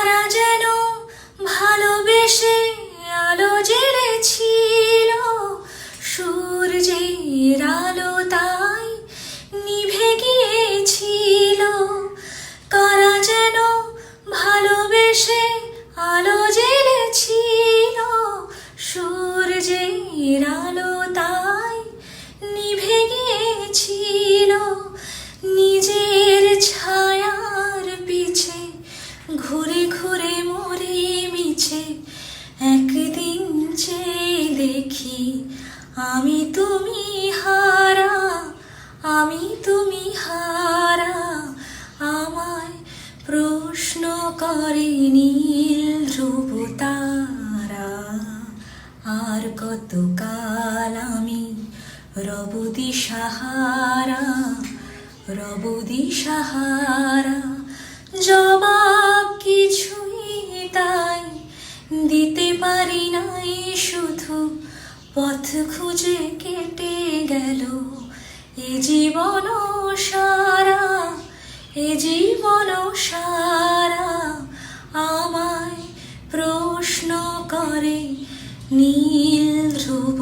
কারা যেন ভালোবেসে আলো জ্বেলেছিল, সূর্যের আলো তাই নিভে গিয়েছিল। কারা যেন ভালোবেসে আলো জ্বেলেছিল, সূর্যের আলো তাই নিভে গিয়েছিল। নিজের ছায়ার পিছে ঘুরে ঘুরে মরে মিছে, একদিন চেয়ে দেখি আমি তুমি হারা, আমি তুমি হারা। আমায় প্রশ্ন করে নীল ধ্রুব তারা, আর কতকাল আমি রব দিশাহারা, রব দিশাহারা। জবাব কিছুই তাই দিতে পারি নাই, শুধু পথ খুঁজে কেটে গেল এ জীবন সারা, এ জীবন সারা। আমায় প্রশ্ন করে নীল ধ্রুব